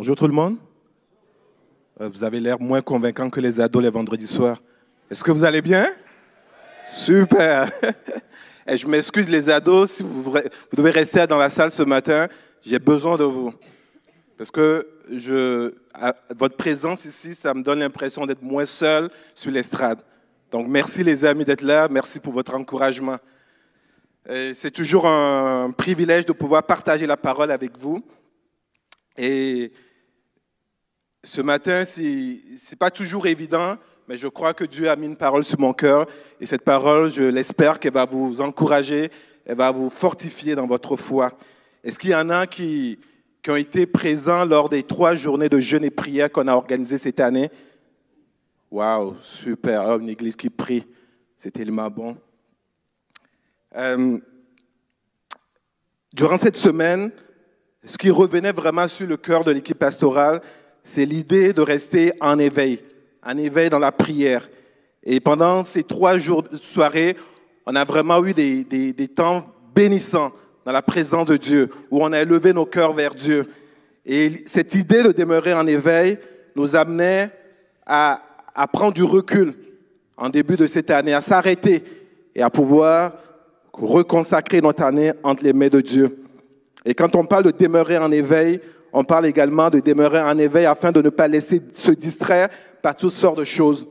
Bonjour tout le monde. Vous avez l'air moins convaincant que les ados les vendredis soirs. Est-ce que vous allez bien? Super. Et je m'excuse les ados, si vous devez rester dans la salle ce matin, j'ai besoin de vous. Parce que votre présence ici, ça me donne l'impression d'être moins seul sur l'estrade. Donc merci les amis d'être là, merci pour votre encouragement. C'est toujours un privilège de pouvoir partager la parole avec vous. Et ce matin, ce n'est pas toujours évident, mais je crois que Dieu a mis une parole sur mon cœur. Et cette parole, je l'espère qu'elle va vous encourager, elle va vous fortifier dans votre foi. Est-ce qu'il y en a qui ont été présents lors des 3 journées de jeûne et prière qu'on a organisées cette année? Waouh, super, une église qui prie, c'est tellement bon. Durant cette semaine, ce qui revenait vraiment sur le cœur de l'équipe pastorale, c'est l'idée de rester en éveil dans la prière. Et pendant ces 3 jours de soirée, on a vraiment eu des temps bénissants dans la présence de Dieu, où on a élevé nos cœurs vers Dieu. Et cette idée de demeurer en éveil nous amenait à prendre du recul en début de cette année, à s'arrêter et à pouvoir reconsacrer notre année entre les mains de Dieu. Et quand on parle de demeurer en éveil, on parle également de demeurer en éveil afin de ne pas laisser se distraire par toutes sortes de choses.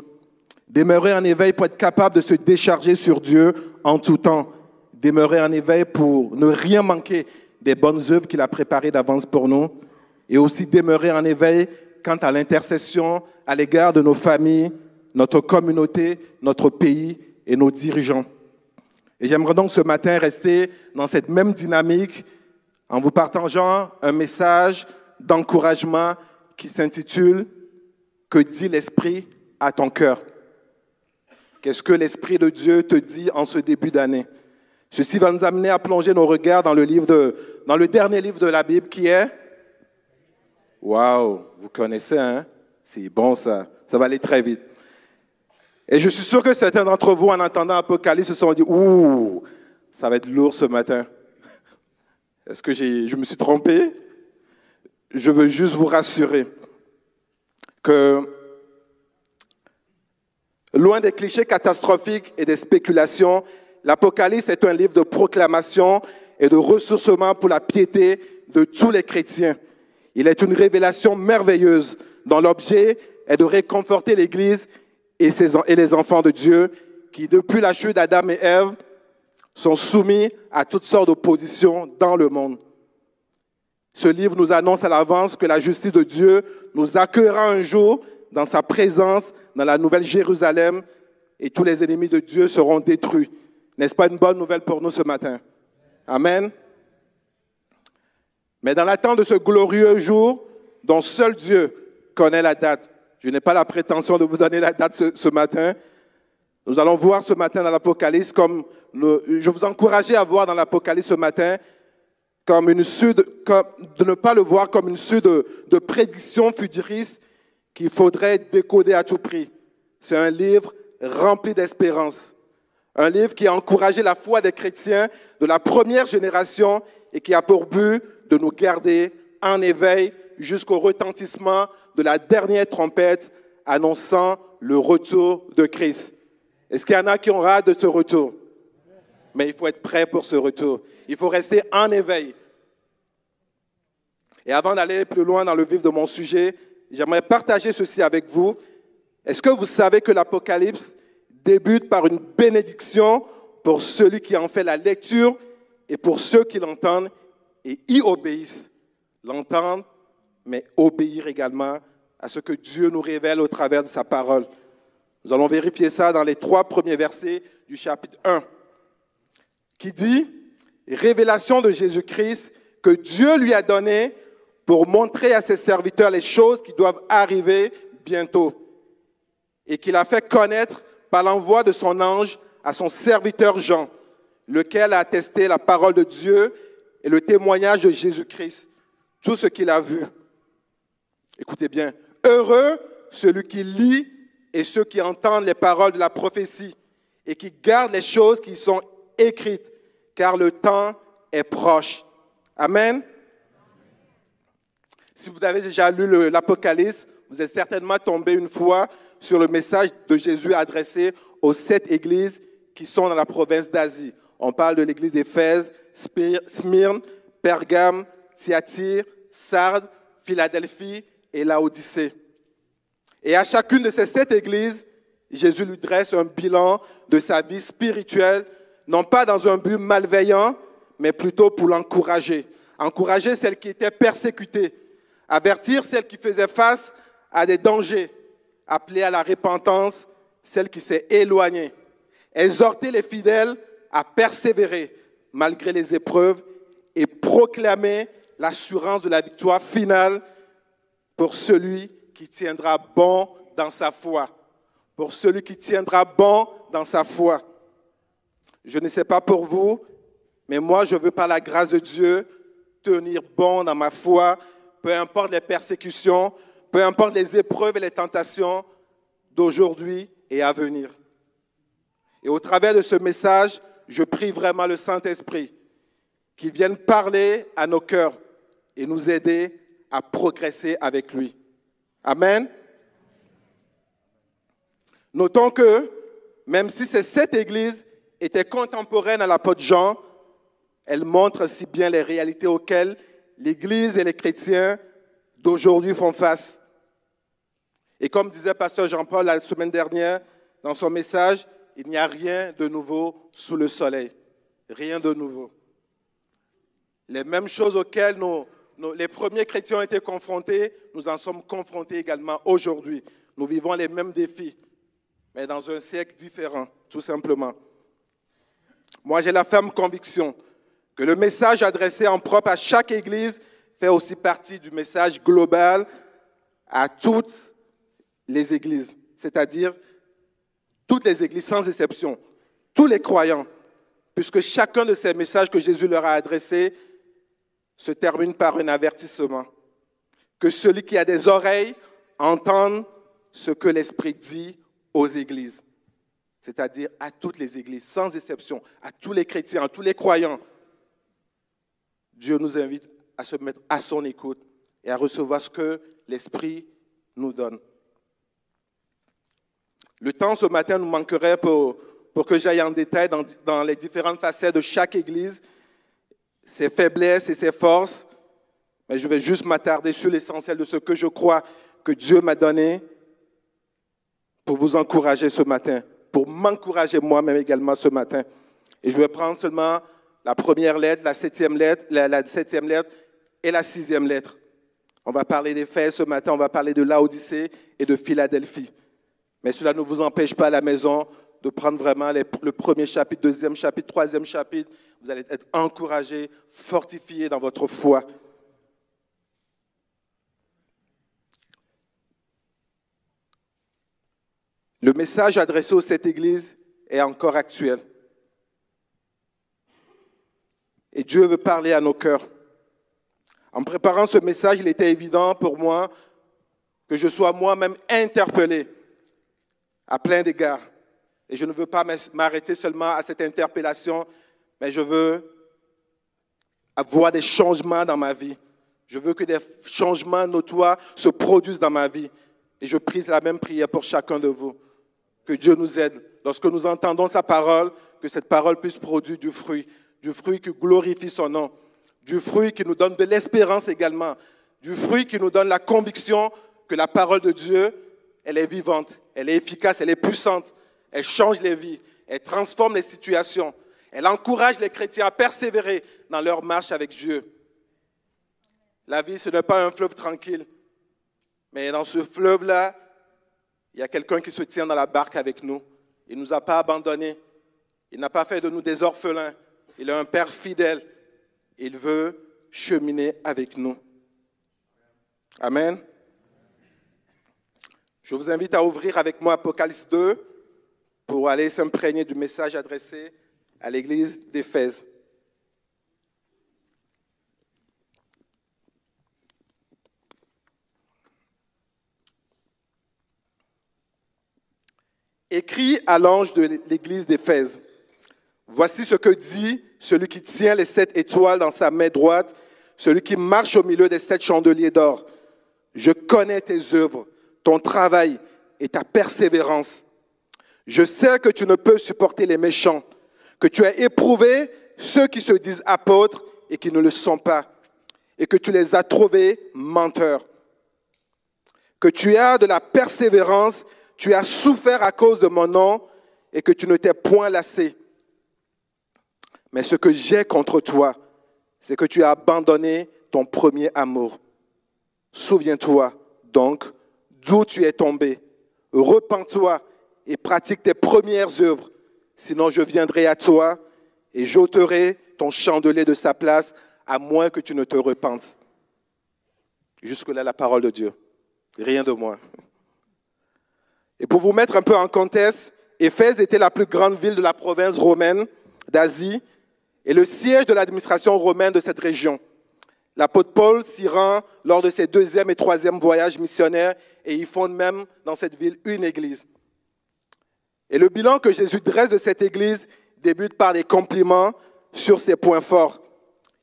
Demeurer en éveil pour être capable de se décharger sur Dieu en tout temps. Demeurer en éveil pour ne rien manquer des bonnes œuvres qu'il a préparées d'avance pour nous. Et aussi demeurer en éveil quant à l'intercession à l'égard de nos familles, notre communauté, notre pays et nos dirigeants. Et j'aimerais donc ce matin rester dans cette même dynamique en vous partageant un message d'encouragement qui s'intitule « Que dit l'Esprit à ton cœur ?» Qu'est-ce que l'Esprit de Dieu te dit en ce début d'année? Ceci va nous amener à plonger nos regards dans le dernier livre de la Bible qui est... Waouh, vous connaissez, hein? C'est bon ça, ça va aller très vite. Et je suis sûr que certains d'entre vous, en entendant Apocalypse, se sont dit « Ouh, ça va être lourd ce matin. » Est-ce que je me suis trompé? Je veux juste vous rassurer que, loin des clichés catastrophiques et des spéculations, l'Apocalypse est un livre de proclamation et de ressourcement pour la piété de tous les chrétiens. Il est une révélation merveilleuse dont l'objet est de réconforter l'Église et les enfants de Dieu qui, depuis la chute d'Adam et Ève, sont soumis à toutes sortes d'oppositions dans le monde. Ce livre nous annonce à l'avance que la justice de Dieu nous accueillera un jour dans sa présence dans la nouvelle Jérusalem et tous les ennemis de Dieu seront détruits. N'est-ce pas une bonne nouvelle pour nous ce matin? Amen. Mais dans l'attente de ce glorieux jour dont seul Dieu connaît la date, je n'ai pas la prétention de vous donner la date ce matin. Nous allons voir ce matin dans l'Apocalypse je vous encourageais à voir dans l'Apocalypse ce matin de ne pas le voir comme une suite de prédictions futuristes qu'il faudrait décoder à tout prix. C'est un livre rempli d'espérance. Un livre qui a encouragé la foi des chrétiens de la première génération et qui a pour but de nous garder en éveil jusqu'au retentissement de la dernière trompette annonçant le retour de Christ. Est-ce qu'il y en a qui ont hâte de ce retour? Mais il faut être prêt pour ce retour. Il faut rester en éveil. Et avant d'aller plus loin dans le vif de mon sujet, j'aimerais partager ceci avec vous. Est-ce que vous savez que l'Apocalypse débute par une bénédiction pour celui qui en fait la lecture et pour ceux qui l'entendent et y obéissent? L'entendre, mais obéir également à ce que Dieu nous révèle au travers de sa parole. Nous allons vérifier ça dans les 3 premiers versets du chapitre 1, qui dit « Révélation de Jésus-Christ que Dieu lui a donnée pour montrer à ses serviteurs les choses qui doivent arriver bientôt et qu'il a fait connaître par l'envoi de son ange à son serviteur Jean, lequel a attesté la parole de Dieu et le témoignage de Jésus-Christ, tout ce qu'il a vu. » Écoutez bien, « Heureux celui qui lit et ceux qui entendent les paroles de la prophétie et qui gardent les choses qui sont écrites, car le temps est proche. » Amen. Si vous avez déjà lu l'Apocalypse, vous êtes certainement tombé une fois sur le message de Jésus adressé aux 7 églises qui sont dans la province d'Asie. On parle de l'église d'Éphèse, Smyrne, Pergame, Thyatire, Sardes, Philadelphie et Laodicée. Et à chacune de ces 7 églises, Jésus lui dresse un bilan de sa vie spirituelle, non pas dans un but malveillant, mais plutôt pour l'encourager. Encourager celle qui était persécutée, avertir celle qui faisait face à des dangers, appeler à la repentance celle qui s'est éloignée, exhorter les fidèles à persévérer malgré les épreuves et proclamer l'assurance de la victoire finale pour celui qui tiendra bon dans sa foi. Pour celui qui tiendra bon dans sa foi. Je ne sais pas pour vous, mais moi, je veux par la grâce de Dieu tenir bon dans ma foi, peu importe les persécutions, peu importe les épreuves et les tentations d'aujourd'hui et à venir. Et au travers de ce message, je prie vraiment le Saint-Esprit qu'il vienne parler à nos cœurs et nous aider à progresser avec lui. Amen. Notons que, même si ces 7 églises étaient contemporaines à l'apôtre Jean, elles montrent si bien les réalités auxquelles l'Église et les chrétiens d'aujourd'hui font face. Et comme disait pasteur Jean-Paul la semaine dernière dans son message, il n'y a rien de nouveau sous le soleil. Rien de nouveau. Les mêmes choses auxquelles les premiers chrétiens ont été confrontés, nous en sommes confrontés également aujourd'hui. Nous vivons les mêmes défis, mais dans un siècle différent, tout simplement. Moi, j'ai la ferme conviction que le message adressé en propre à chaque église fait aussi partie du message global à toutes les églises, c'est-à-dire toutes les églises sans exception, tous les croyants, puisque chacun de ces messages que Jésus leur a adressés se termine par un avertissement. Que celui qui a des oreilles entende ce que l'Esprit dit aux églises, c'est-à-dire à toutes les églises, sans exception, à tous les chrétiens, à tous les croyants. Dieu nous invite à se mettre à son écoute et à recevoir ce que l'Esprit nous donne. Le temps ce matin nous manquerait pour que j'aille en détail dans les différentes facettes de chaque église, ses faiblesses et ses forces, mais je vais juste m'attarder sur l'essentiel de ce que je crois que Dieu m'a donné pour vous encourager ce matin, pour m'encourager moi-même également ce matin. Et je vais prendre seulement la première lettre, la septième lettre et la 6e lettre. On va parler d'Éphèse ce matin, on va parler de Laodicée et de Philadelphie. Mais cela ne vous empêche pas à la maison de prendre vraiment le premier chapitre, 2e chapitre, 3e chapitre. Vous allez être encouragés, fortifiés dans votre foi. Le message adressé à cette église est encore actuel. Et Dieu veut parler à nos cœurs. En préparant ce message, il était évident pour moi que je sois moi-même interpellé à plein d'égards. Et je ne veux pas m'arrêter seulement à cette interpellation, mais je veux avoir des changements dans ma vie. Je veux que des changements notoires se produisent dans ma vie. Et je prie la même prière pour chacun de vous. Que Dieu nous aide. Lorsque nous entendons sa parole, que cette parole puisse produire du fruit qui glorifie son nom, du fruit qui nous donne de l'espérance également, du fruit qui nous donne la conviction que la parole de Dieu, elle est vivante, elle est efficace, elle est puissante, elle change les vies, elle transforme les situations, elle encourage les chrétiens à persévérer dans leur marche avec Dieu. La vie, ce n'est pas un fleuve tranquille, mais dans ce fleuve-là, il y a quelqu'un qui se tient dans la barque avec nous. Il ne nous a pas abandonnés. Il n'a pas fait de nous des orphelins. Il est un Père fidèle. Il veut cheminer avec nous. Amen. Je vous invite à ouvrir avec moi Apocalypse 2 pour aller s'imprégner du message adressé à l'église d'Éphèse. Écrit à l'ange de l'église d'Éphèse. Voici ce que dit celui qui tient les 7 étoiles dans sa main droite, celui qui marche au milieu des 7 chandeliers d'or. Je connais tes œuvres, ton travail et ta persévérance. Je sais que tu ne peux supporter les méchants, que tu as éprouvé ceux qui se disent apôtres et qui ne le sont pas, et que tu les as trouvés menteurs. Que tu as de la persévérance, tu as souffert à cause de mon nom et que tu ne t'es point lassé. Mais ce que j'ai contre toi, c'est que tu as abandonné ton premier amour. Souviens-toi donc d'où tu es tombé. Repens-toi et pratique tes premières œuvres. Sinon, je viendrai à toi et j'ôterai ton chandelier de sa place, à moins que tu ne te repentes. Jusque-là, la parole de Dieu. Rien de moins. Et pour vous mettre un peu en contexte, Éphèse était la plus grande ville de la province romaine d'Asie et le siège de l'administration romaine de cette région. L'apôtre Paul s'y rend lors de ses 2e et 3e voyages missionnaires et il fonde même dans cette ville une église. Et le bilan que Jésus dresse de cette église débute par des compliments sur ses points forts.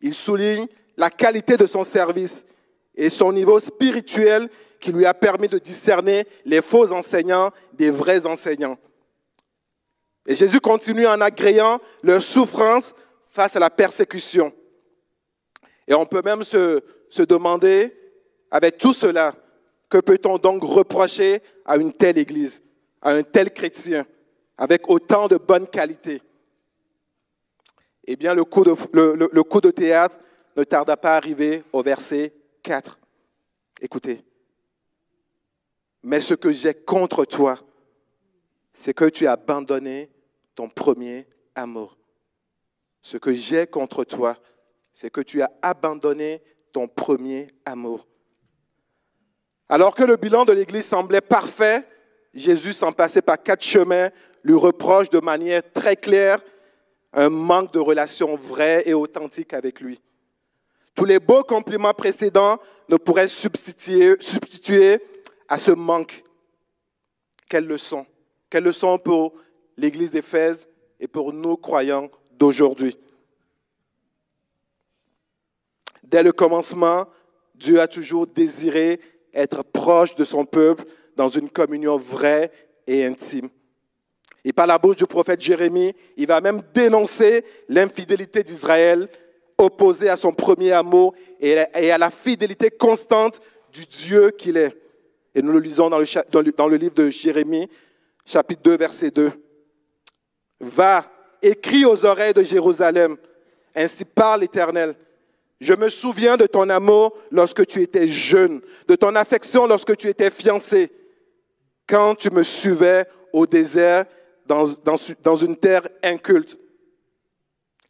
Il souligne la qualité de son service et son niveau spirituel qui lui a permis de discerner les faux enseignants des vrais enseignants. Et Jésus continue en agréant leur souffrance face à la persécution. Et on peut même se demander, avec tout cela, que peut-on donc reprocher à une telle église, à un tel chrétien, avec autant de bonnes qualités? Eh bien, le coup de théâtre ne tarda pas à arriver au verset 4. Écoutez. Mais ce que j'ai contre toi, c'est que tu as abandonné ton premier amour. Ce que j'ai contre toi, c'est que tu as abandonné ton premier amour. Alors que le bilan de l'Église semblait parfait, Jésus, sans passer par 4 chemins, lui reproche de manière très claire un manque de relation vraie et authentique avec lui. Tous les beaux compliments précédents ne pourraient substituer à ce manque. Quelle leçon? Quelle leçon pour l'Église d'Éphèse et pour nous croyants d'aujourd'hui? Dès le commencement, Dieu a toujours désiré être proche de son peuple dans une communion vraie et intime. Et par la bouche du prophète Jérémie, il va même dénoncer l'infidélité d'Israël, opposée à son premier amour et à la fidélité constante du Dieu qu'il est. Et nous le lisons dans le livre de Jérémie, chapitre 2, verset 2. « Va, écris aux oreilles de Jérusalem, ainsi parle l'Éternel. Je me souviens de ton amour lorsque tu étais jeune, de ton affection lorsque tu étais fiancé, quand tu me suivais au désert dans une terre inculte. »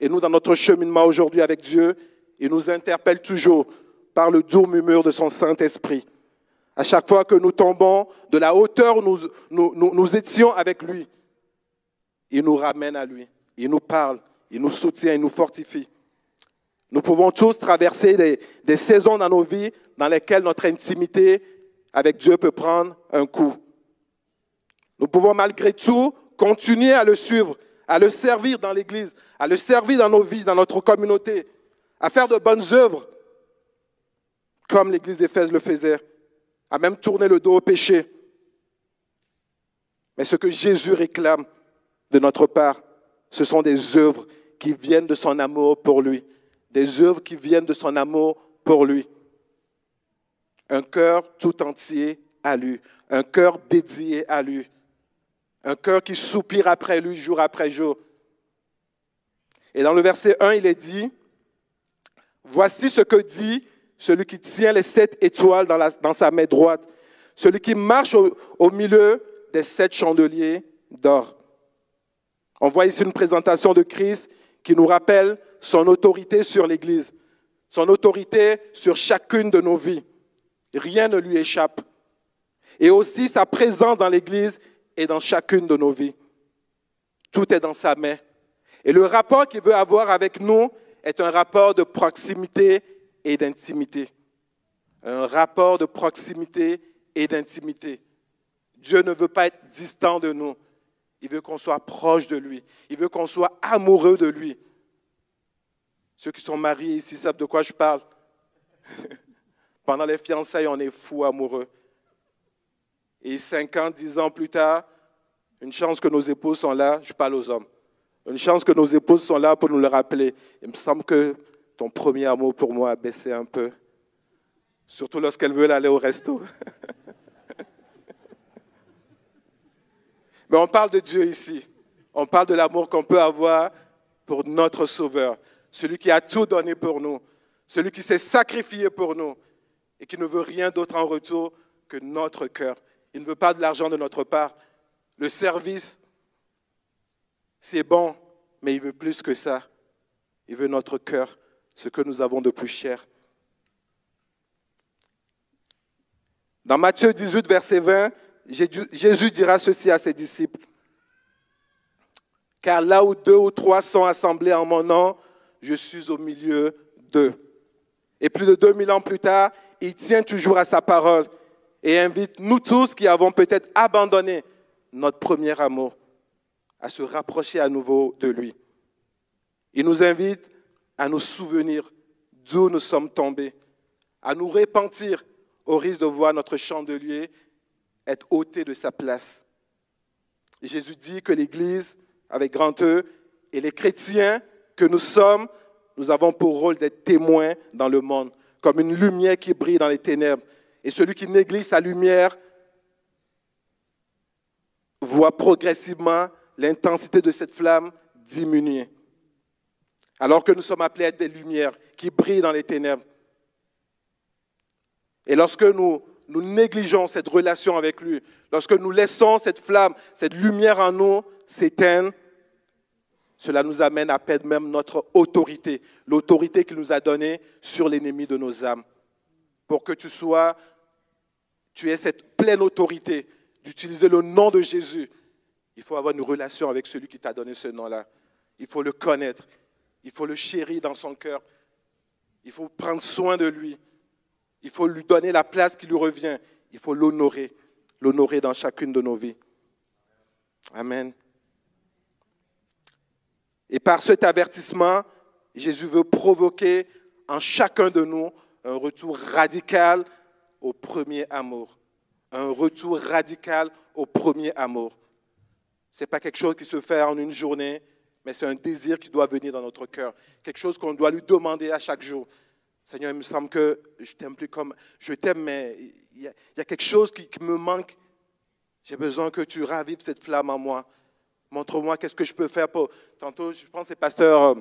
Et nous, dans notre cheminement aujourd'hui avec Dieu, il nous interpelle toujours par le doux murmure de son Saint-Esprit. À chaque fois que nous tombons de la hauteur où nous étions avec lui, il nous ramène à lui. Il nous parle, il nous soutient, il nous fortifie. Nous pouvons tous traverser des saisons dans nos vies dans lesquelles notre intimité avec Dieu peut prendre un coup. Nous pouvons malgré tout continuer à le suivre, à le servir dans l'Église, à le servir dans nos vies, dans notre communauté, à faire de bonnes œuvres, comme l'Église d'Éphèse le faisait, à même tourner le dos au péché. Mais ce que Jésus réclame de notre part, ce sont des œuvres qui viennent de son amour pour lui. Des œuvres qui viennent de son amour pour lui. Un cœur tout entier à lui. Un cœur dédié à lui. Un cœur qui soupire après lui jour après jour. Et dans le verset 1, il est dit, « Voici ce que dit celui qui tient les 7 étoiles dans sa main droite, celui qui marche au milieu des 7 chandeliers d'or. » On voit ici une présentation de Christ qui nous rappelle son autorité sur l'Église, son autorité sur chacune de nos vies. Rien ne lui échappe. Et aussi sa présence dans l'Église et dans chacune de nos vies. Tout est dans sa main. Et le rapport qu'il veut avoir avec nous est un rapport de proximité et d'intimité. Un rapport de proximité et d'intimité. Dieu ne veut pas être distant de nous. Il veut qu'on soit proche de lui. Il veut qu'on soit amoureux de lui. Ceux qui sont mariés ici savent de quoi je parle. Pendant les fiançailles, on est fou amoureux. Et 5 ans, 10 ans plus tard, une chance que nos épouses sont là, je parle aux hommes, une chance que nos épouses sont là pour nous le rappeler. Il me semble que ton premier amour pour moi a baissé un peu, surtout lorsqu'elles veulent aller au resto. Mais on parle de Dieu ici. On parle de l'amour qu'on peut avoir pour notre Sauveur, celui qui a tout donné pour nous, celui qui s'est sacrifié pour nous et qui ne veut rien d'autre en retour que notre cœur. Il ne veut pas de l'argent de notre part. Le service, c'est bon, mais il veut plus que ça. Il veut notre cœur, ce que nous avons de plus cher. Dans Matthieu 18, verset 20, Jésus dira ceci à ses disciples. « Car là où 2 ou 3 sont assemblés en mon nom, je suis au milieu d'eux. » Et plus de 2000 ans plus tard, il tient toujours à sa parole et invite nous tous qui avons peut-être abandonné notre premier amour à se rapprocher à nouveau de lui. Il nous invite à nous souvenir d'où nous sommes tombés, à nous repentir au risque de voir notre chandelier être ôté de sa place. Et Jésus dit que l'Église, avec grand E, et les chrétiens que nous sommes, nous avons pour rôle d'être témoins dans le monde, comme une lumière qui brille dans les ténèbres. Et celui qui néglige sa lumière voit progressivement l'intensité de cette flamme diminuer. Alors que nous sommes appelés à être des lumières qui brillent dans les ténèbres. Et lorsque nous négligeons cette relation avec lui, lorsque nous laissons cette flamme, cette lumière en nous s'éteindre, cela nous amène à perdre même notre autorité, l'autorité qu'il nous a donnée sur l'ennemi de nos âmes. Pour que tu aies cette pleine autorité d'utiliser le nom de Jésus, il faut avoir une relation avec celui qui t'a donné ce nom-là. Il faut le connaître, il faut le chérir dans son cœur, il faut prendre soin de lui. Il faut lui donner la place qui lui revient. Il faut l'honorer dans chacune de nos vies. Amen. Et par cet avertissement, Jésus veut provoquer en chacun de nous un retour radical au premier amour. Un retour radical au premier amour. Ce n'est pas quelque chose qui se fait en une journée, mais c'est un désir qui doit venir dans notre cœur. Quelque chose qu'on doit lui demander à chaque jour. Seigneur, il me semble que je t'aime plus comme je t'aime, mais il y a quelque chose qui me manque. J'ai besoin que tu ravives cette flamme en moi. Montre-moi qu'est-ce que je peux faire pour... Tantôt, je pense que c'est pasteur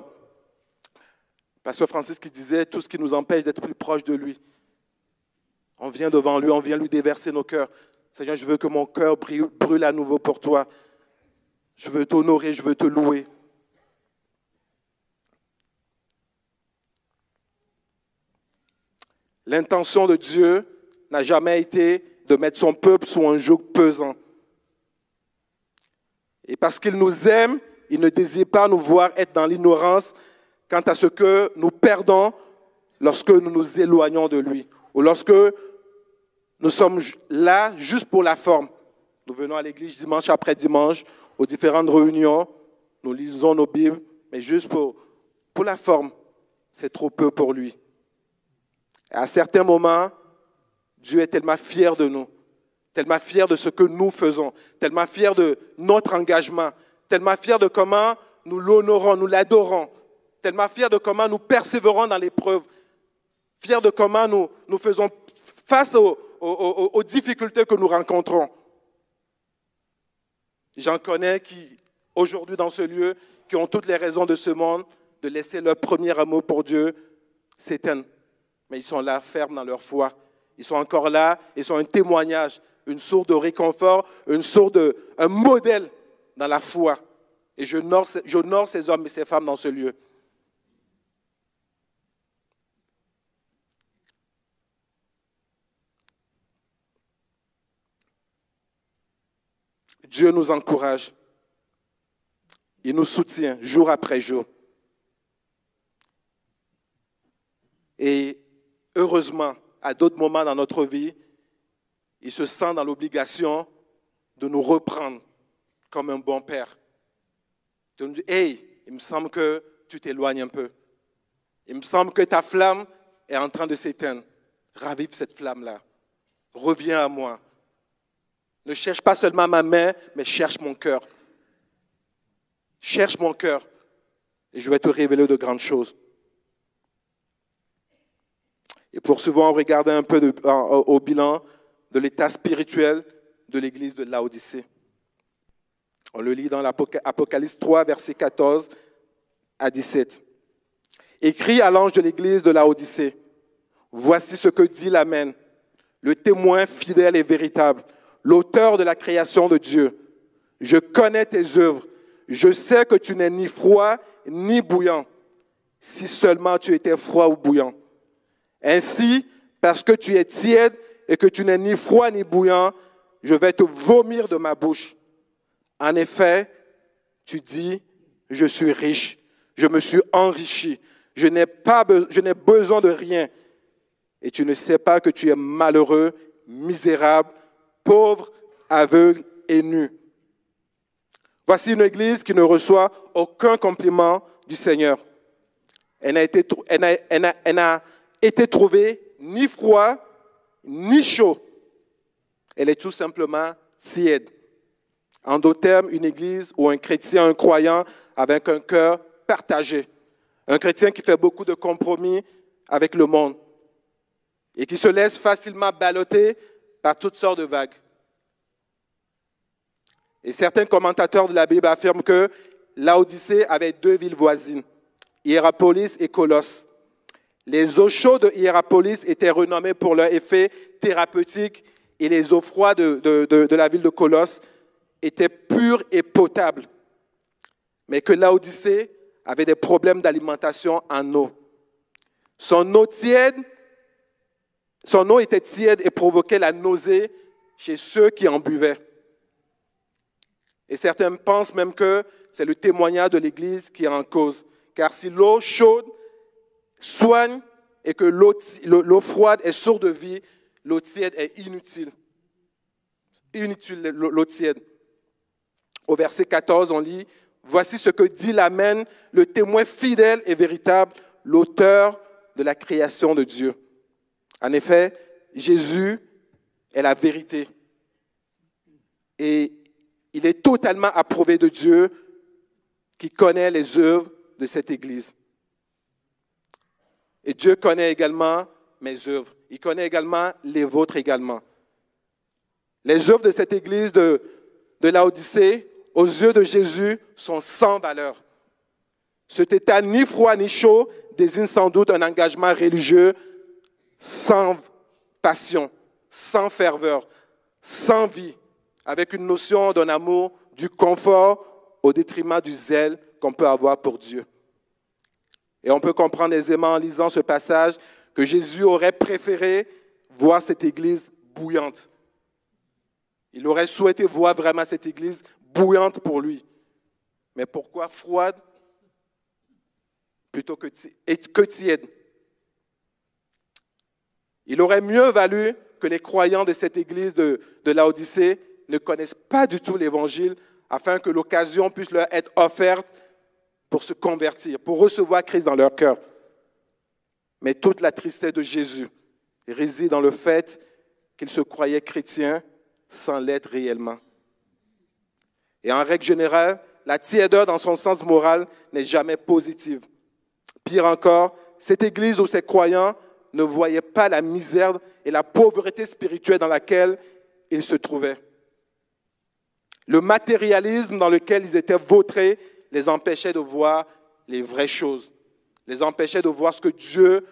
Francis qui disait tout ce qui nous empêche d'être plus proche de lui. On vient devant lui, on vient lui déverser nos cœurs. Seigneur, je veux que mon cœur brûle à nouveau pour toi. Je veux t'honorer, je veux te louer. L'intention de Dieu n'a jamais été de mettre son peuple sous un joug pesant. Et parce qu'il nous aime, il ne désire pas nous voir être dans l'ignorance quant à ce que nous perdons lorsque nous nous éloignons de lui ou lorsque nous sommes là juste pour la forme. Nous venons à l'église dimanche après dimanche, aux différentes réunions, nous lisons nos Bibles, mais juste pour la forme, c'est trop peu pour lui. Et à certains moments, Dieu est tellement fier de nous, tellement fier de ce que nous faisons, tellement fier de notre engagement, tellement fier de comment nous l'honorons, nous l'adorons, tellement fier de comment nous persévérons dans l'épreuve, fier de comment nous faisons face aux difficultés que nous rencontrons. J'en connais qui, aujourd'hui dans ce lieu, qui ont toutes les raisons de ce monde de laisser leur premier amour pour Dieu s'éteindre. Mais ils sont là, fermes dans leur foi. Ils sont encore là, ils sont un témoignage, une source de réconfort, un modèle dans la foi. Et j'honore ces hommes et ces femmes dans ce lieu. Dieu nous encourage. Il nous soutient jour après jour. Et heureusement, à d'autres moments dans notre vie, il se sent dans l'obligation de nous reprendre comme un bon père. De nous dire, hey, il me semble que tu t'éloignes un peu. Il me semble que ta flamme est en train de s'éteindre. Ravive cette flamme-là. Reviens à moi. Ne cherche pas seulement ma main, mais cherche mon cœur. Cherche mon cœur et je vais te révéler de grandes choses. Et poursuivons, regarder un peu au bilan de l'état spirituel de l'église de Laodicée. On le lit dans l'Apocalypse 3, versets 14 à 17. Écrit à l'ange de l'église de Laodicée, voici ce que dit l'Amen, le témoin fidèle et véritable, l'auteur de la création de Dieu. Je connais tes œuvres. Je sais que tu n'es ni froid ni bouillant. Si seulement tu étais froid ou bouillant. Ainsi, parce que tu es tiède et que tu n'es ni froid ni bouillant, je vais te vomir de ma bouche. En effet, tu dis, je suis riche, je me suis enrichi, je n'ai besoin de rien. Et tu ne sais pas que tu es malheureux, misérable, pauvre, aveugle et nu. Voici une église qui ne reçoit aucun compliment du Seigneur. Elle n'a été trouvée ni froid, ni chaud. Elle est tout simplement tiède. En d'autres termes, une église ou un chrétien, un croyant avec un cœur partagé. Un chrétien qui fait beaucoup de compromis avec le monde et qui se laisse facilement balloter par toutes sortes de vagues. Et certains commentateurs de la Bible affirment que Laodicée avait deux villes voisines, Hiérapolis et Colosse. Les eaux chaudes de Hiérapolis étaient renommées pour leur effet thérapeutique et les eaux froides de la ville de Colosse étaient pures et potables. Mais que Laodicée avait des problèmes d'alimentation en eau. Son eau était tiède et provoquait la nausée chez ceux qui en buvaient. Et certains pensent même que c'est le témoignage de l'Église qui est en cause. Car si l'eau chaude soigne et que l'eau froide est source de vie, l'eau tiède est inutile. Inutile l'eau tiède. Au verset 14, on lit « Voici ce que dit l'Amen, le témoin fidèle et véritable, l'auteur de la création de Dieu. » En effet, Jésus est la vérité. Et il est totalement approuvé de Dieu qui connaît les œuvres de cette Église. Et Dieu connaît également mes œuvres. Il connaît également les vôtres également. Les œuvres de cette Église de Laodicée, aux yeux de Jésus, sont sans valeur. Cet état ni froid ni chaud désigne sans doute un engagement religieux sans passion, sans ferveur, sans vie, avec une notion d'un amour, du confort au détriment du zèle qu'on peut avoir pour Dieu. Et on peut comprendre aisément en lisant ce passage que Jésus aurait préféré voir cette église bouillante. Il aurait souhaité voir vraiment cette église bouillante pour lui. Mais pourquoi froide plutôt que tiède? Il aurait mieux valu que les croyants de cette église de Laodicée ne connaissent pas du tout l'Évangile, afin que l'occasion puisse leur être offerte pour se convertir, pour recevoir Christ dans leur cœur. Mais toute la tristesse de Jésus réside dans le fait qu'il se croyait chrétien sans l'être réellement. Et en règle générale, la tiédeur dans son sens moral n'est jamais positive. Pire encore, cette église ou ces croyants ne voyaient pas la misère et la pauvreté spirituelle dans laquelle ils se trouvaient. Le matérialisme dans lequel ils étaient vautrés les empêchait de voir les vraies choses, les empêchait de voir ce que Dieu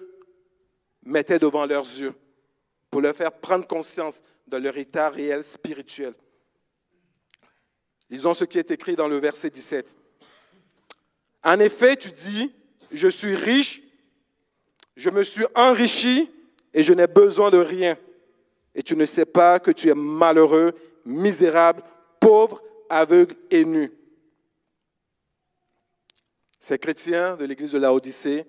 mettait devant leurs yeux pour leur faire prendre conscience de leur état réel spirituel. Lisons ce qui est écrit dans le verset 17. En effet, tu dis, je suis riche, je me suis enrichi et je n'ai besoin de rien. Et tu ne sais pas que tu es malheureux, misérable, pauvre, aveugle et nu. Ces chrétiens de l'église de Laodicée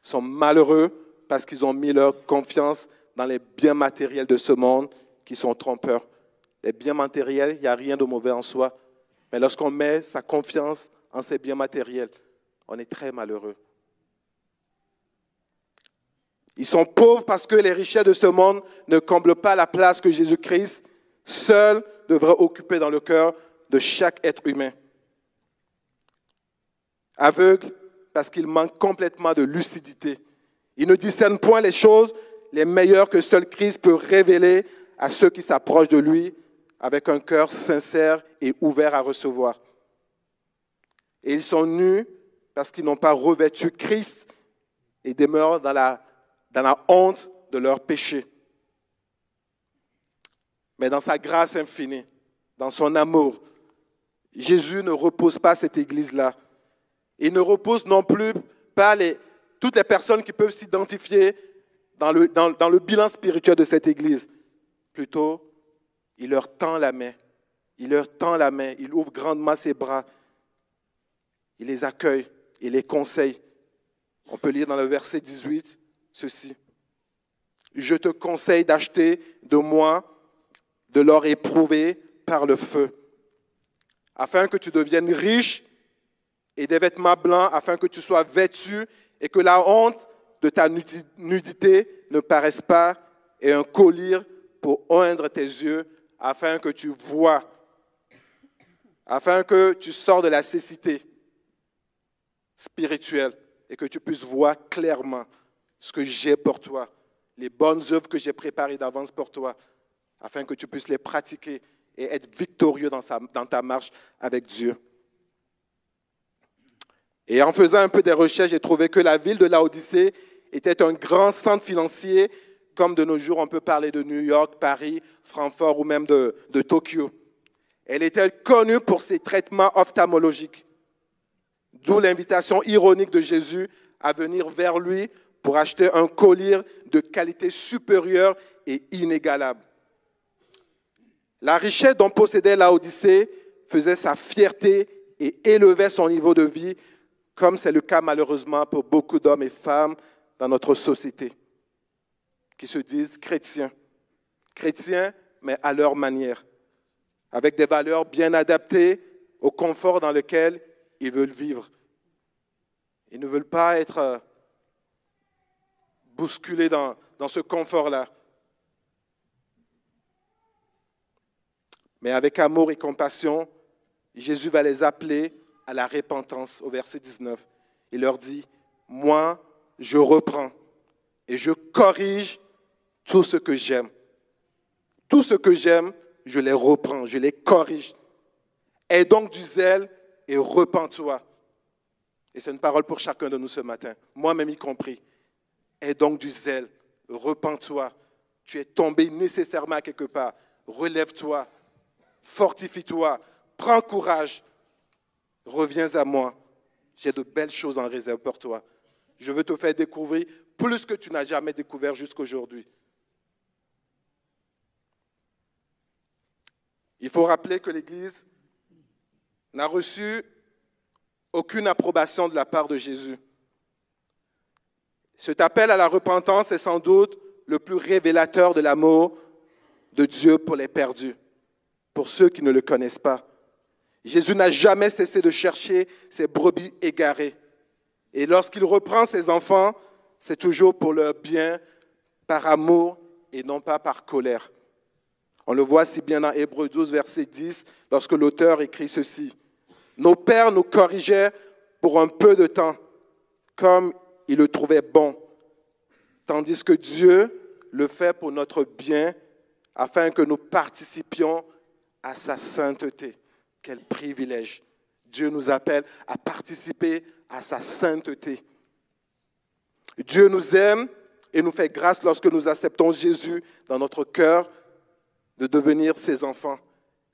sont malheureux parce qu'ils ont mis leur confiance dans les biens matériels de ce monde qui sont trompeurs. Les biens matériels, il n'y a rien de mauvais en soi. Mais lorsqu'on met sa confiance en ces biens matériels, on est très malheureux. Ils sont pauvres parce que les richesses de ce monde ne comblent pas la place que Jésus-Christ seul devrait occuper dans le cœur de chaque être humain. Aveugles parce qu'ils manquent complètement de lucidité. Ils ne discernent point les choses les meilleures que seul Christ peut révéler à ceux qui s'approchent de lui avec un cœur sincère et ouvert à recevoir. Et ils sont nus parce qu'ils n'ont pas revêtu Christ et demeurent dans la honte de leur péché. Mais dans sa grâce infinie, dans son amour, Jésus ne repose pas cette Église-là. Il ne repose non plus pas toutes les personnes qui peuvent s'identifier dans le bilan spirituel de cette Église. Plutôt, il leur tend la main. Il leur tend la main. Il ouvre grandement ses bras. Il les accueille. Il les conseille. On peut lire dans le verset 18 ceci. « Je te conseille d'acheter de moi de l'or éprouvé par le feu, afin que tu deviennes riche et des vêtements blancs, afin que tu sois vêtu et que la honte de ta nudité ne paraisse pas, et un collier pour oindre tes yeux, afin que tu vois, afin que tu sors de la cécité spirituelle et que tu puisses voir clairement ce que j'ai pour toi, les bonnes œuvres que j'ai préparées d'avance pour toi, afin que tu puisses les pratiquer et être victorieux dans ta marche avec Dieu. » Et en faisant un peu des recherches, j'ai trouvé que la ville de Laodicée était un grand centre financier, comme de nos jours, on peut parler de New York, Paris, Francfort ou même de Tokyo. Elle était connue pour ses traitements ophtalmologiques, d'où l'invitation ironique de Jésus à venir vers lui pour acheter un collier de qualité supérieure et inégalable. La richesse dont possédait Laodicée faisait sa fierté et élevait son niveau de vie, comme c'est le cas malheureusement pour beaucoup d'hommes et femmes dans notre société, qui se disent chrétiens. Chrétiens, mais à leur manière, avec des valeurs bien adaptées au confort dans lequel ils veulent vivre. Ils ne veulent pas être bousculés dans ce confort-là. Mais avec amour et compassion, Jésus va les appeler à la repentance, au verset 19. Il leur dit, « Moi, je reprends et je corrige tout ce que j'aime. Tout ce que j'aime, je les reprends, je les corrige. Aie donc du zèle et repens-toi. » Et c'est une parole pour chacun de nous ce matin, moi-même y compris. Aie donc du zèle, repens-toi. Tu es tombé nécessairement quelque part. Relève-toi, fortifie-toi, prends courage. Reviens à moi. J'ai de belles choses en réserve pour toi. Je veux te faire découvrir plus que tu n'as jamais découvert jusqu'aujourd'hui. Il faut rappeler que l'Église n'a reçu aucune approbation de la part de Jésus. Cet appel à la repentance est sans doute le plus révélateur de l'amour de Dieu pour les perdus, pour ceux qui ne le connaissent pas. Jésus n'a jamais cessé de chercher ses brebis égarées. Et lorsqu'il reprend ses enfants, c'est toujours pour leur bien, par amour et non pas par colère. On le voit si bien dans Hébreux 12, verset 10, lorsque l'auteur écrit ceci. « Nos pères nous corrigeaient pour un peu de temps, comme ils le trouvaient bon, tandis que Dieu le fait pour notre bien, afin que nous participions à sa sainteté. » Quel privilège! Dieu nous appelle à participer à sa sainteté. Dieu nous aime et nous fait grâce lorsque nous acceptons Jésus dans notre cœur de devenir ses enfants,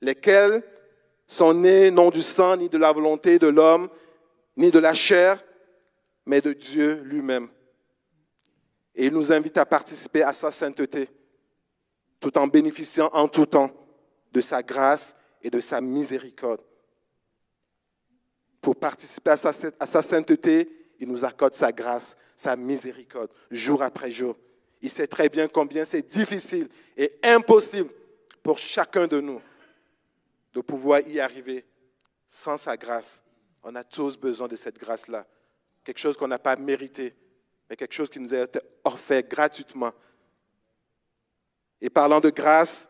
lesquels sont nés non du sang, ni de la volonté de l'homme, ni de la chair, mais de Dieu lui-même. Et il nous invite à participer à sa sainteté, tout en bénéficiant en tout temps de sa grâce et de sa miséricorde. Pour participer à sa sainteté, il nous accorde sa grâce, sa miséricorde, jour après jour. Il sait très bien combien c'est difficile et impossible pour chacun de nous de pouvoir y arriver sans sa grâce. On a tous besoin de cette grâce-là, quelque chose qu'on n'a pas mérité, mais quelque chose qui nous a été offert gratuitement. Et parlant de grâce,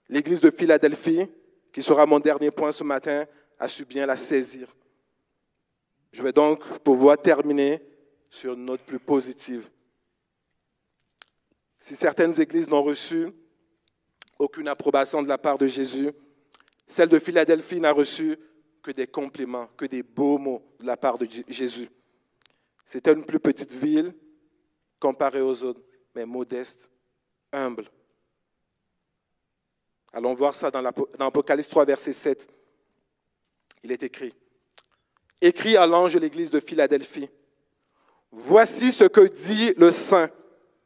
l'Église de Philadelphie, qui sera mon dernier point ce matin, a su bien la saisir. Je vais donc pouvoir terminer sur une note plus positive. Si certaines églises n'ont reçu aucune approbation de la part de Jésus, celle de Philadelphie n'a reçu que des compliments, que des beaux mots de la part de Jésus. C'était une plus petite ville comparée aux autres, mais modeste, humble. Allons voir ça dans Apocalypse 3, verset 7. Il est écrit, « Écrit à l'ange de l'église de Philadelphie, voici ce que dit le Saint,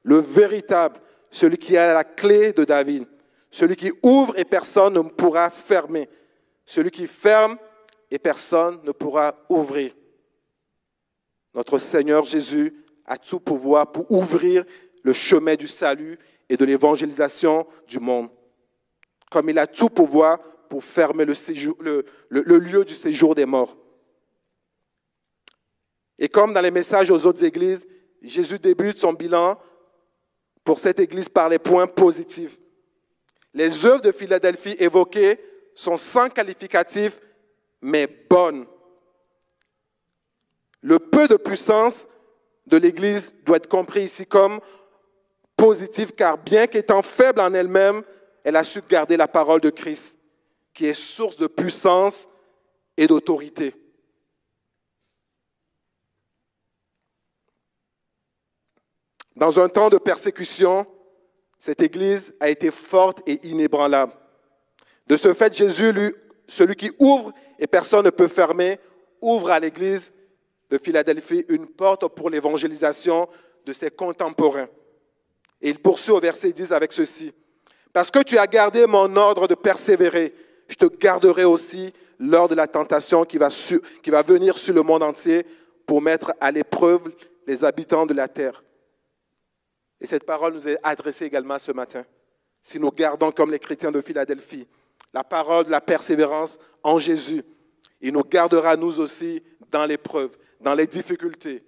le véritable, celui qui a la clé de David, celui qui ouvre et personne ne pourra fermer, celui qui ferme et personne ne pourra ouvrir. » Notre Seigneur Jésus a tout pouvoir pour ouvrir le chemin du salut et de l'évangélisation du monde. Comme il a tout pouvoir pour fermer le lieu du séjour des morts. Et comme dans les messages aux autres églises, Jésus débute son bilan pour cette église par les points positifs. Les œuvres de Philadelphie évoquées sont sans qualificatif, mais bonnes. Le peu de puissance de l'Église doit être compris ici comme positif, car bien qu'étant faible en elle-même, elle a su garder la parole de Christ, qui est source de puissance et d'autorité. Dans un temps de persécution, cette Église a été forte et inébranlable. De ce fait, Jésus, lui, celui qui ouvre et personne ne peut fermer, ouvre à l'Église de Philadelphie une porte pour l'évangélisation de ses contemporains. Et il poursuit au verset 10 avec ceci. « Parce que tu as gardé mon ordre de persévérer, je te garderai aussi lors de la tentation qui va venir sur le monde entier pour mettre à l'épreuve les habitants de la terre. » Et cette parole nous est adressée également ce matin. Si nous gardons comme les chrétiens de Philadelphie la parole de la persévérance en Jésus, il nous gardera nous aussi dans l'épreuve, dans les difficultés.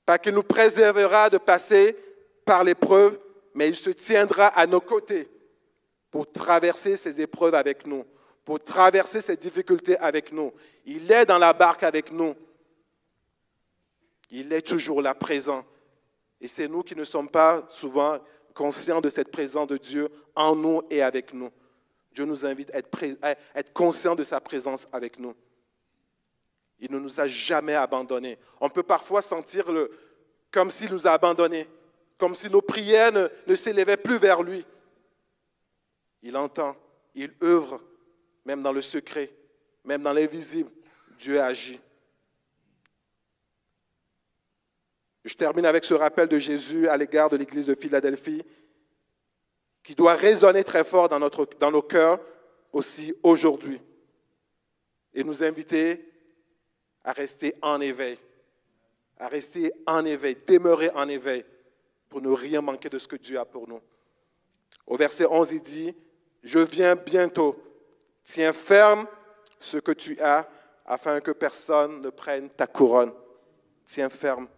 Pas qu'il nous préservera de passer par l'épreuve, mais il se tiendra à nos côtés pour traverser ces épreuves avec nous, pour traverser ces difficultés avec nous. Il est dans la barque avec nous. Il est toujours là, présent. Et c'est nous qui ne sommes pas souvent conscients de cette présence de Dieu en nous et avec nous. Dieu nous invite à être conscients de sa présence avec nous. Il ne nous a jamais abandonnés. On peut parfois sentir comme s'il nous a abandonnés, comme si nos prières ne s'élevaient plus vers lui. Il entend, il œuvre, même dans le secret, même dans l'invisible. Dieu agit. Je termine avec ce rappel de Jésus à l'égard de l'Église de Philadelphie, qui doit résonner très fort dans nos cœurs aussi aujourd'hui, et nous inviter à rester en éveil, demeurer en éveil, pour ne rien manquer de ce que Dieu a pour nous. Au verset 11, il dit, « Je viens bientôt, tiens ferme ce que tu as, afin que personne ne prenne ta couronne. » Tiens ferme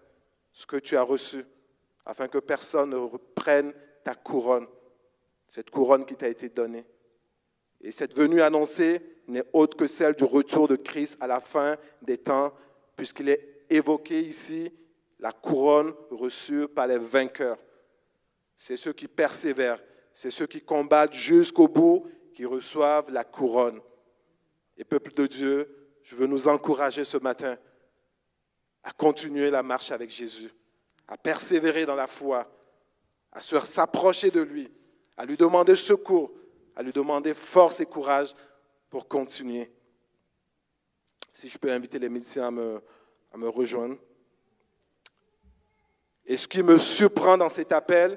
ce que tu as reçu, afin que personne ne prenne ta couronne, cette couronne qui t'a été donnée. Et cette venue annoncée n'est autre que celle du retour de Christ à la fin des temps, puisqu'il est évoqué ici la couronne reçue par les vainqueurs. C'est ceux qui persévèrent, c'est ceux qui combattent jusqu'au bout, qui reçoivent la couronne. Et peuple de Dieu, je veux nous encourager ce matin à continuer la marche avec Jésus, à persévérer dans la foi, à s'approcher de lui, à lui demander secours, à lui demander force et courage pour continuer. Si je peux inviter les musiciens à me rejoindre. Et ce qui me surprend dans cet appel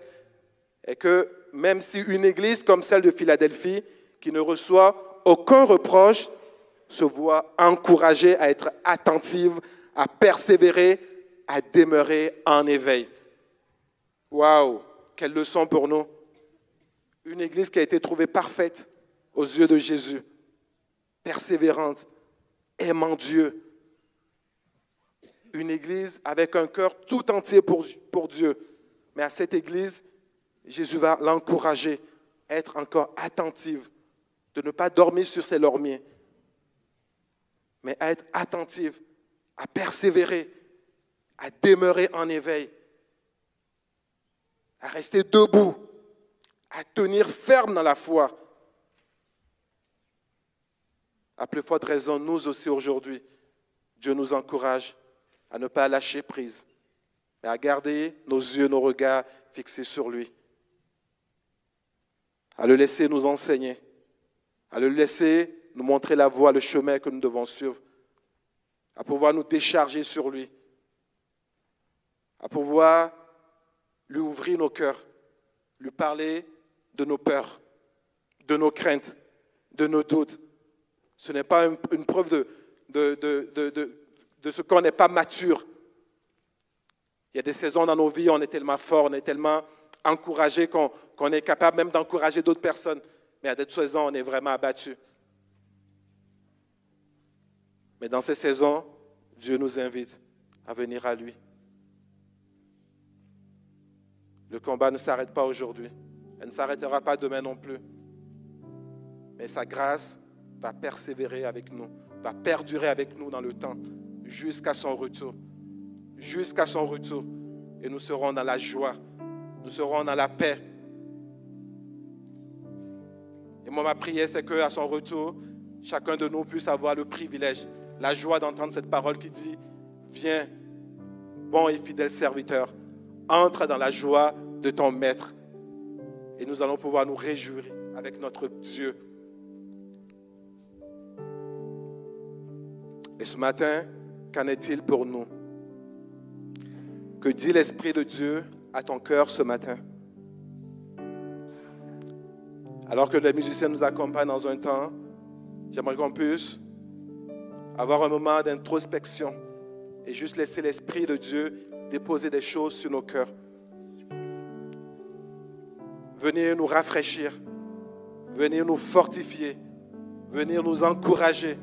est que même si une église comme celle de Philadelphie, qui ne reçoit aucun reproche, se voit encouragée à être attentive, à persévérer, à demeurer en éveil. Waouh, quelle leçon pour nous. Une église qui a été trouvée parfaite aux yeux de Jésus, persévérante, aimant Dieu. une église avec un cœur tout entier pour Dieu. Mais à cette église, Jésus va l'encourager à être encore attentive, de ne pas dormir sur ses lormiers, mais à être attentive, à persévérer, à demeurer en éveil, à rester debout, à tenir ferme dans la foi. À plus forte raison, nous aussi aujourd'hui, Dieu nous encourage à ne pas lâcher prise, mais à garder nos yeux, nos regards fixés sur lui, à le laisser nous enseigner, à le laisser nous montrer la voie, le chemin que nous devons suivre, à pouvoir nous décharger sur lui, à pouvoir lui ouvrir nos cœurs, lui parler de nos peurs, de nos craintes, de nos doutes. Ce n'est pas une preuve de ce qu'on n'est pas mature. Il y a des saisons dans nos vies où on est tellement fort, on est tellement encouragé qu'on est capable même d'encourager d'autres personnes. Mais à d'autres saisons, on est vraiment abattu. Mais dans ces saisons, Dieu nous invite à venir à lui. Le combat ne s'arrête pas aujourd'hui. Elle ne s'arrêtera pas demain non plus. Mais sa grâce va persévérer avec nous, va perdurer avec nous dans le temps, jusqu'à son retour. Jusqu'à son retour. Et nous serons dans la joie, nous serons dans la paix. Et moi, ma prière, c'est qu'à son retour, chacun de nous puisse avoir le privilège, la joie d'entendre cette parole qui dit « Viens, bon et fidèle serviteur, entre dans la joie de ton maître. » Et nous allons pouvoir nous réjouir avec notre Dieu. Et ce matin, qu'en est-il pour nous? Que dit l'Esprit de Dieu à ton cœur ce matin? Alors que les musiciens nous accompagnent dans un temps, j'aimerais qu'on puisse avoir un moment d'introspection et juste laisser l'Esprit de Dieu déposer des choses sur nos cœurs. Venir nous rafraîchir, venir nous fortifier, venir nous encourager,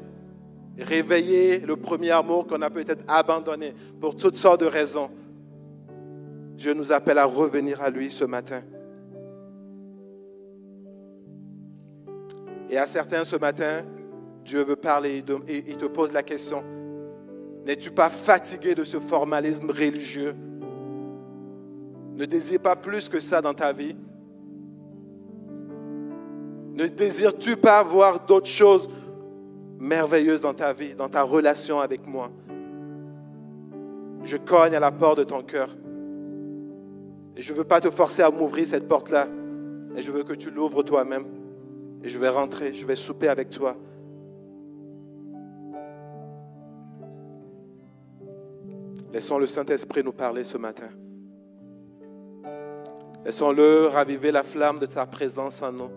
réveiller le premier amour qu'on a peut-être abandonné pour toutes sortes de raisons. Dieu nous appelle à revenir à lui ce matin. Et à certains ce matin, Dieu veut parler et il te pose la question, n'es-tu pas fatigué de ce formalisme religieux? Ne désires pas plus que ça dans ta vie? Ne désires-tu pas voir d'autres choses merveilleuses dans ta vie, dans ta relation avec moi? Je cogne à la porte de ton cœur. Et je ne veux pas te forcer à m'ouvrir cette porte-là. Et je veux que tu l'ouvres toi-même. Et je vais rentrer, je vais souper avec toi. Laissons le Saint-Esprit nous parler ce matin. Laissons-le raviver la flamme de ta présence en nous.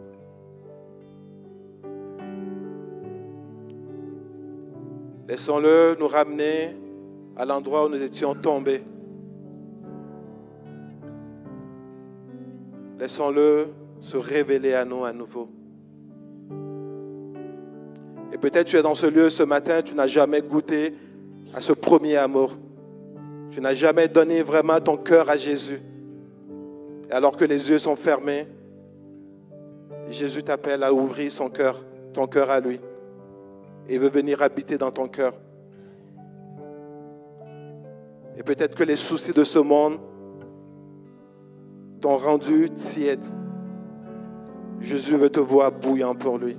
Laissons-le nous ramener à l'endroit où nous étions tombés. Laissons-le se révéler à nous à nouveau. Et peut-être tu es dans ce lieu ce matin, tu n'as jamais goûté à ce premier amour. Tu n'as jamais donné vraiment ton cœur à Jésus. Et alors que les yeux sont fermés, Jésus t'appelle à ouvrir son cœur, ton cœur à lui. Et veut venir habiter dans ton cœur. Et peut-être que les soucis de ce monde t'ont rendu tiède. Jésus veut te voir bouillant pour lui.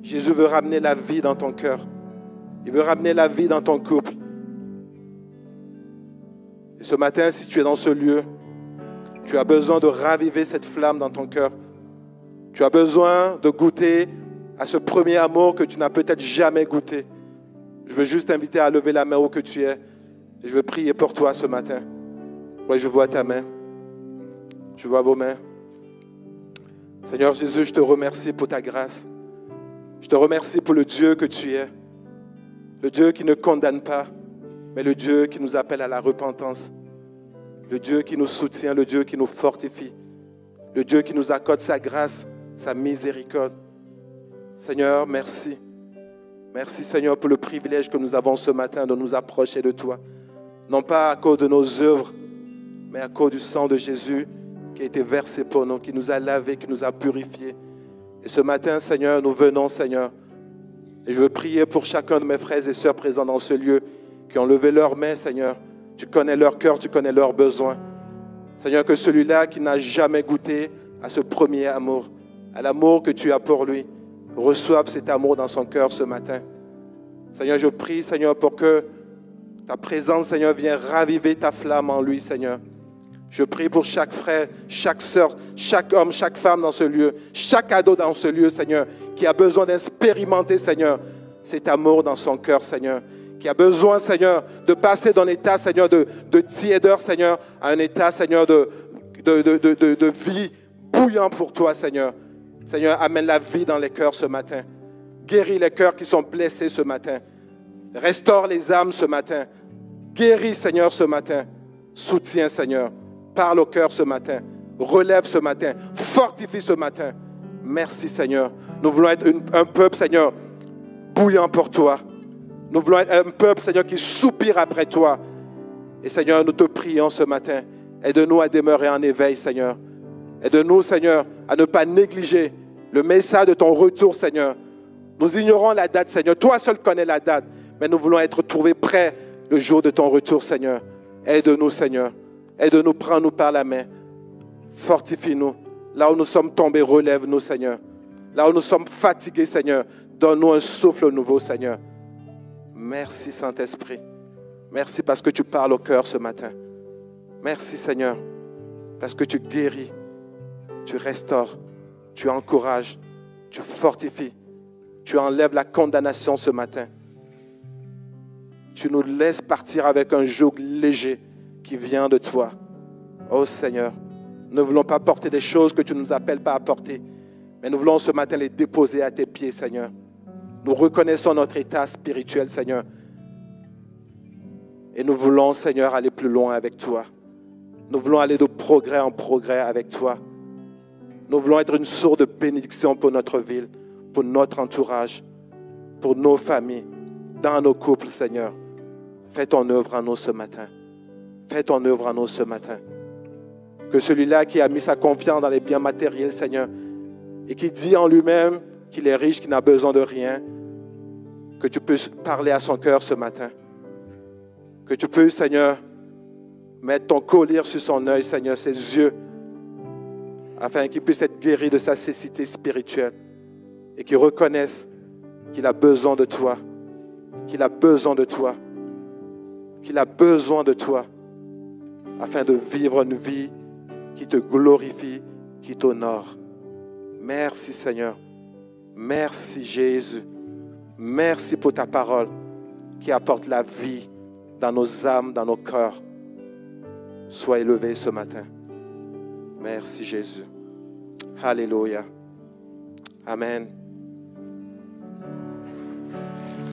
Jésus veut ramener la vie dans ton cœur. Il veut ramener la vie dans ton couple. Et ce matin, si tu es dans ce lieu, tu as besoin de raviver cette flamme dans ton cœur. Tu as besoin de goûter à ce premier amour que tu n'as peut-être jamais goûté. Je veux juste t'inviter à lever la main où que tu es. Et je veux prier pour toi ce matin. Oui, je vois ta main. Je vois vos mains. Seigneur Jésus, je te remercie pour ta grâce. Je te remercie pour le Dieu que tu es. Le Dieu qui ne condamne pas, mais le Dieu qui nous appelle à la repentance. Le Dieu qui nous soutient, le Dieu qui nous fortifie. Le Dieu qui nous accorde sa grâce, sa miséricorde. Seigneur, merci. Merci Seigneur pour le privilège que nous avons ce matin de nous approcher de toi. Non pas à cause de nos œuvres, mais à cause du sang de Jésus qui a été versé pour nous, qui nous a lavés, qui nous a purifiés. Et ce matin, Seigneur, nous venons, Seigneur. Et je veux prier pour chacun de mes frères et sœurs présents dans ce lieu qui ont levé leurs mains, Seigneur. Tu connais leur cœur, tu connais leurs besoins. Seigneur, que celui-là qui n'a jamais goûté à ce premier amour, à l'amour que tu as pour lui, reçoive cet amour dans son cœur ce matin. Seigneur, je prie, Seigneur, pour que ta présence, Seigneur, vienne raviver ta flamme en lui, Seigneur. Je prie pour chaque frère, chaque sœur, chaque homme, chaque femme dans ce lieu, chaque ado dans ce lieu, Seigneur, qui a besoin d'expérimenter, Seigneur, cet amour dans son cœur, Seigneur, qui a besoin, Seigneur, de passer d'un état, Seigneur, de tiédeur, Seigneur, à un état, Seigneur, de vie bouillant pour toi, Seigneur. Seigneur, amène la vie dans les cœurs ce matin. Guéris les cœurs qui sont blessés ce matin. Restaure les âmes ce matin. Guéris, Seigneur, ce matin. Soutiens, Seigneur. Parle au cœur ce matin. Relève ce matin. Fortifie ce matin. Merci, Seigneur. Nous voulons être un peuple, Seigneur, bouillant pour toi. Nous voulons être un peuple, Seigneur, qui soupire après toi. Et, Seigneur, nous te prions ce matin. Aide-nous à demeurer en éveil, Seigneur. Aide-nous, Seigneur, à ne pas négliger le message de ton retour, Seigneur. Nous ignorons la date, Seigneur. Toi seul connais la date. Mais nous voulons être trouvés prêts le jour de ton retour, Seigneur. Aide-nous, Seigneur. Aide-nous, prends-nous par la main. Fortifie-nous. Là où nous sommes tombés, relève-nous, Seigneur. Là où nous sommes fatigués, Seigneur, donne-nous un souffle nouveau, Seigneur. Merci, Saint-Esprit. Merci parce que tu parles au cœur ce matin. Merci, Seigneur, parce que tu guéris, tu restaures, tu encourages, tu fortifies, tu enlèves la condamnation ce matin. Tu nous laisses partir avec un joug léger qui vient de toi. Oh Seigneur, nous ne voulons pas porter des choses que tu ne nous appelles pas à porter, mais nous voulons ce matin les déposer à tes pieds, Seigneur. Nous reconnaissons notre état spirituel, Seigneur. Et nous voulons, Seigneur, aller plus loin avec toi. Nous voulons aller de progrès en progrès avec toi. Nous voulons être une source de bénédiction pour notre ville, pour notre entourage, pour nos familles, dans nos couples, Seigneur. Fais ton œuvre en nous ce matin. Fais ton œuvre en nous ce matin. Que celui-là qui a mis sa confiance dans les biens matériels, Seigneur, et qui dit en lui-même qu'il est riche, qu'il n'a besoin de rien, que tu puisses parler à son cœur ce matin. Que tu puisses, Seigneur, mettre ton collier sur son œil, Seigneur, ses yeux, afin qu'il puisse être guéri de sa cécité spirituelle et qu'il reconnaisse qu'il a besoin de toi, qu'il a besoin de toi, qu'il a besoin de toi, afin de vivre une vie qui te glorifie, qui t'honore. Merci, Seigneur. Merci, Jésus. Merci pour ta parole qui apporte la vie dans nos âmes, dans nos cœurs. Sois élevé ce matin. Merci, Jésus. Alléluia. Amen.